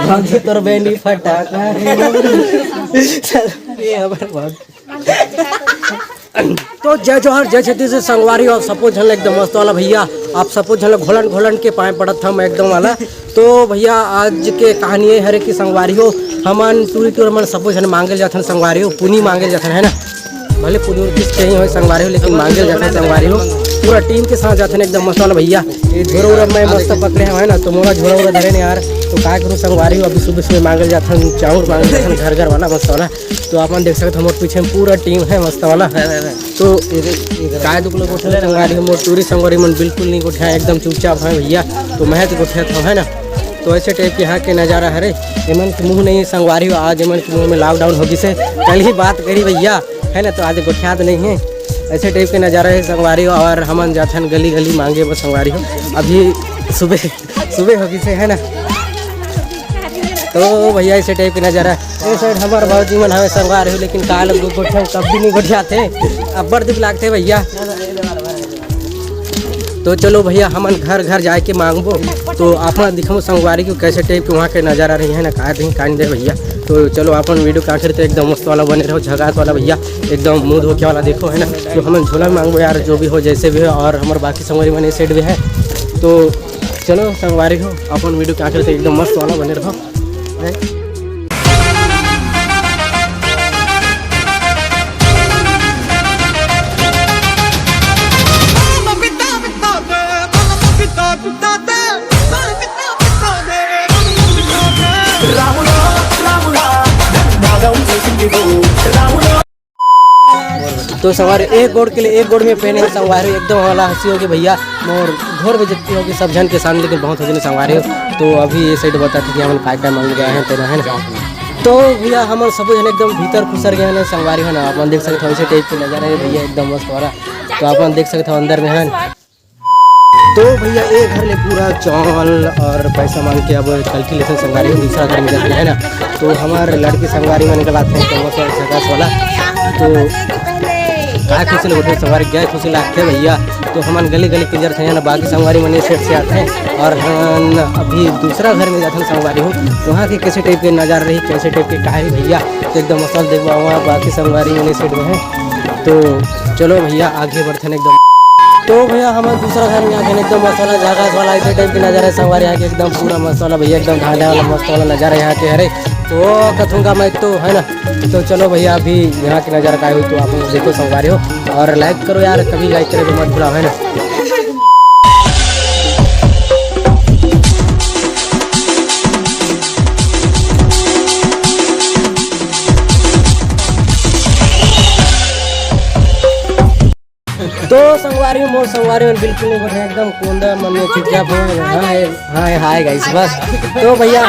भाजी तोर बेनी फटाका ये हमारे बहुत। तो जय जोहर जय छत्तीस से संगवारी और सपोज झल एकदम मस्त वाला भैया। आप सपोज झल घोलन घोलन के पाए पड़त हम एकदम वाला। तो भैया आज के कहानी ये हरे की संगवारी हो हमन टूरी टूर मन सपोज झल मांगे जाथन संगवारी हो पुनी मांगे जाथन है ना। भले पुनी किस कहीं हो संगवारी हो लेकिन मांगे जाथन संगवारी हो पूरा टीम के साथ जाते हैं एकदम मस्त वाला भैया। ये झोरा उरा मैं मस्त पकड़े है ना तो मोला झोरा उरा धरे नहीं यार तो काय करूँ संगवारी अभी सुबह सुबह मांगल जाता हूँ चाउर मांगल जाता हूँ घर घर वाला मस्त वाला। तो आप देख सकते हमारे पीछे में पूरा टीम है मस्त वाला। तो काय दुख लोग उठे संगवारी मोर टूरी संगवारी मन बिल्कुल नहीं उठाए एकदम चुपचाप है भैया। तो मैं तो उठे था है ना। तो ऐसे टाइप के यहाँ के नज़ारा है रे एमन के मुँह नहीं संगवारी हो आज एमन के मुँह में लॉकडाउन होगी से कल ही बात करी भैया है ना। तो आज गुठियात नहीं है ऐसे टाइप के नज़ारा है संगवारी हो। और हमन जाथन गली गली मांगे वो संगवारी हो अभी सुबह होगी से है ना। तो भैया ऐसे टाइप के नज़ारा ये साइड हमारे भाजी मन हमें संगवारी हो लेकिन काल गोठे कभी नहीं गोठियाते अब बड़ दुख लागते भैया। तो चलो भैया हमन घर घर जाके मांगबो तो आप दिखो संगवारी को कैसे टाइप के वहाँ के नज़ारा रही है ना कहा दे कान दे भैया। तो चलो अपन वीडियो का आखिर तो एकदम मस्त वाला बने रहो झगात वाला भैया एकदम मुँह धोखे वाला देखो है ना। तो हम झोला मांगो यार जो भी हो जैसे भी हो और हमारे बाकी संगवारी बने सेट भी है। तो चलो संगवारी हो अपन वीडियो के आखिर तो एकदम मस्त वाला बने रहो। तो सवार एक गोड़ के लिए एक गोड़ में पहने संगवारी एकदम वाला हंसी होगी भैया और घोर बेजती होगी सब जन के सामने लेकिन बहुत होगी संगवारी हो। तो अभी ये साइड बताते कि हम काय मांग गए हैं तेरा है ना। तो भैया हम सब जन एकदम भीतर खुसर गए हैं संगवारी है ना। आप देख सकते हो ऐसे टाइप के नज़ारा है भैया एकदम मस्त वाला। तो आप देख सकते हो अंदर में है। तो भैया एक घर ले पूरा चावल और पैसा मांग के अब कैलकुलेशन संगवारी हो दूसरा घर में जाते हैं ना। तो हमारे लड़की संगवारी में निकल आते हैं झकास वाला। तो काय खुशी लगे संगवारी गए खुशी लागते भैया। तो हम गली गली पिंजर थे ना बाकी संगवारी मने सेट से आते हैं और हम अभी दूसरा घर में जाते हैं संगवारी हो वहाँ के कैसे टाइप के नज़ारा रही कैसे टाइप के कहा भैया। तो एकदम मसाल देखो वहाँ बाकी संगवारी मने सेट में है। तो चलो भैया आगे बढ़ते हैं एकदम। तो भैया हमारे दूसरा घर में आके एकदम मसाला झागास वाला ऐसे टाइप के नज़ारा है संगवारी यहाँ के एकदम पूरा मसाला भैया एकदम ढांढा वाला मस्त वाला नज़ारा यहाँ के हरे। तो कथूंगा मैं तो है ना। तो चलो भैया अभी यहाँ की नज़ारा का हुई तो आप देखो संगवारी हो और लाइक करो यार कभी लाइक करे तो मत भूला है ना। तो संगवारी में मोर संगवारी में बिल्कुल नहीं बैठे एकदम कोंदा मन में चुपचाप है हाय गाइस बस। तो भैया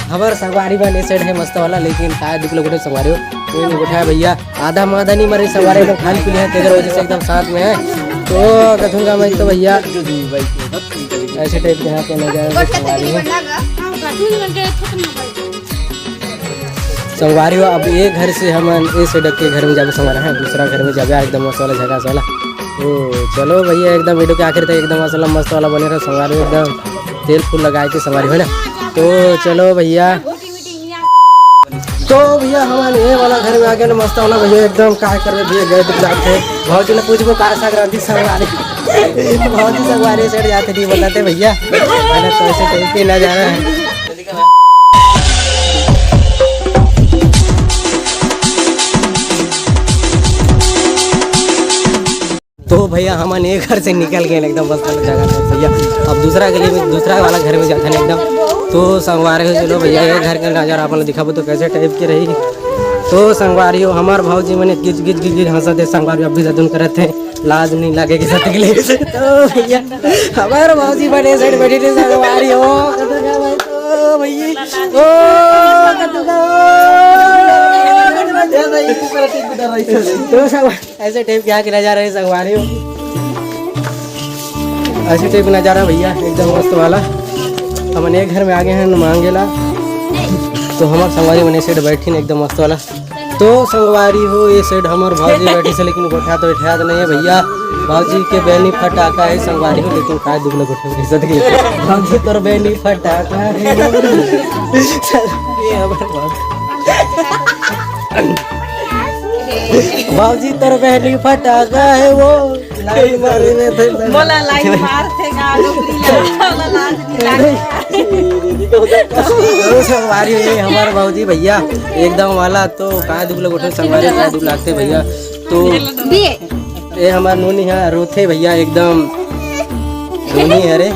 हमारे संगवारी बने सेट है मस्त वाला लेकिन काय दुख लोग संगवारी हो कोई नहीं बैठा है भैया आधा मादा नहीं मरे संगवारी एकदम खाली पीले हैं तेरे वजह से एकदम साथ में है। तो कथूंगा मैं तो भैया ऐसे टाइप के यहाँ पे नज़ारा संगवारी है संगवारी हो। अब एक घर से हम इस साइड के घर में जाके संगवारा है दूसरा घर में जाके एकदम मस्त वाला झकास वाला। तो चलो भैया एकदम वीडियो के आखिर तक एकदम मसाला मस्त वाला बने रहा संगवारी एकदम तेल फूल लगा के संगवारी है ना। तो चलो भैया तो भैया हमारे ये वाला घर में आ गया ना मस्त वाला भैया एकदम काय कर भैया गए तो जाते बहुत ने पूछो कार संक्रांति संगवारी बहुत ही संगवारी सेट जाते नहीं बताते भैया मैंने तो ऐसे टाइप के नज़ारा है। तो भैया हम एक घर से निकल गए एकदम मस्त वाला जगह भैया। अब दूसरा गली में दूसरा वाला घर में जाते हैं एकदम। तो संगवारी हो चलो भैया ये घर का नज़ारा अपन दिखाबो तो कैसे टाइप के रही। तो संगवारी हो हमार भाजी मैंने गिज गिज गिज गिज हंसते संगवारी अभी जतन करते हैं लाज नहीं लगे कि सत के लिए। तो भैया हमारे भाजी बड़े साइड बैठे थे संगवारी हो तो भैया तो सब ऐसे टाइप के यहाँ के नज़ारा है संगवारी हो ऐसे टाइप का नज़ारा भैया एकदम मस्त वाला। हम एक घर में आ गए हैं मांगेला तो हमारे संगवारी बने सेट बैठी एकदम मस्त वाला। तो संगवारी हो ये साइड हमारे भाजी बैठी से लेकिन गोठा तो बैठा नहीं है भैया। भाजी के बहनी फटाका है संगवारी हो, लेकिन काय दुगला गोठे के सद के भाजी तोर बहनी फटाका है ये हमर भाजी तोर बहनी फटाका है वो लाइन मारे में थे बोला लाइन मारते गा नौकरी लाज तो संगवारी ये हमारा भाजी भैया एकदम वाला। तो काय दुगला गोठे संगवारी काय दुगला लगते भैया। तो ये हमार नूनी है रोथे भैया एकदम नूनी है रे।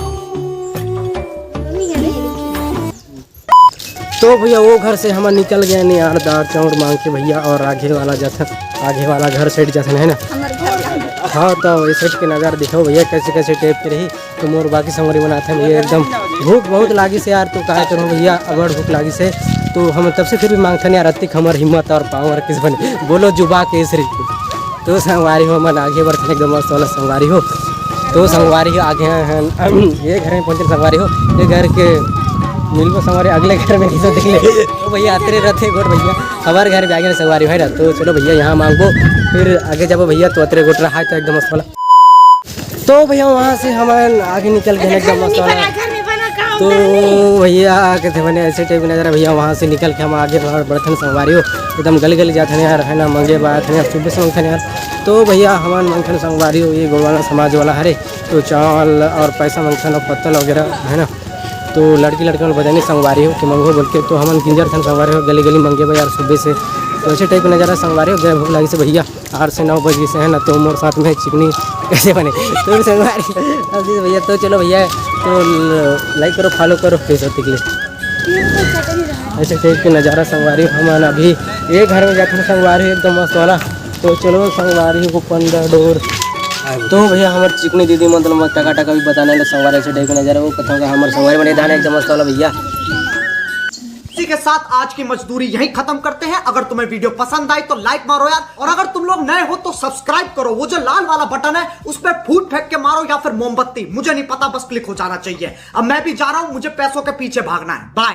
तो भैया वो घर से हम निकल गए नहीं यार दाल चावल मांग के भैया, और आगे वाला घर सेट जैसे है ना। हाँ तो ये सेट के नज़ारा दिखाओ भैया कैसे कैसे टाइप के रही। तो मोर बाकी संगवारी बनाते हैं भैया एकदम भूख बहुत लागी से यार। तो कहा करूँ भैया अगर भूख लागी से तो हम तब से फिर भी मांगते नहीं यार अतिक हमार हिम्मत और पावर किस बने बोलो जुबा केसरी। तो संगवारी हो मन आगे बढ़ते एकदम मस्त वाला संगवारी हो। तो संगवारी हो आगे हैं ये घर में पहुँचे संगवारी हो, ये घर के मिलबो संगवारी अगले घर में किसी देख ले। तो भैया आते रहते गोट भैया हमारे घर में आगे संगवारी है ना। तो चलो भैया यहाँ मांगो फिर आगे जाबो भैया। तो अतरे गोट रहा है तो एकदम मस्त वाला। तो भैया वहाँ से हम आगे निकल गए एकदम मस्त वाला। तो भैया कहते बने ऐसे टाइप नज़ारा भैया वहाँ से निकल के हम आगे बढ़ते संगवारी हो एकदम गली गली जाते हैं यार है ना। मंगे बात है सुबह से मंगते यार। तो भैया हमारे मंगते संगवारी हो ये गोवाला समाज वाला हरे। तो चावल और पैसा मंगते और पत्तल वगैरह है ना। तो लड़की लड़के में बजानी संगवारी हो कि मंगो बोल के। तो हम किंजर थे संगवारी हो गली गली मंगे भाई यार सुबह से। तो ऐसे टाइप का नज़ारा संगवारी हो गया भूख लगी से भैया 8 से 9 बजे से है ना। तो मोर साथ में चिकनी कैसे बने तो संगवारी अभी भैया। तो चलो भैया तो लाइक करो फॉलो करो फेसबुक के लिए। ऐसे टाइप के नज़ारा संगवारी हम अभी एक घर में जाते हैं संगवारी एकदम मस्त वाला। तो चलो संगवारी को 15 डोर। तो भैया हमारे चिकनी दीदी मतलब टका टका भी बताने लगे संगवारी ऐसे टाइप का नज़ारा वो कथा का हमारे संगवारी बने दाने एकदम मस्त वाला भैया। इसी के साथ आज की मजदूरी यहीं खत्म करते हैं। अगर तुम्हें वीडियो पसंद आई तो लाइक मारो यार, और अगर तुम लोग नए हो तो सब्सक्राइब करो। वो जो लाल वाला बटन है उस पर फूट फेंक के मारो या फिर मोमबत्ती, मुझे नहीं पता, बस क्लिक हो जाना चाहिए। अब मैं भी जा रहा हूं, मुझे पैसों के पीछे भागना है। बाय।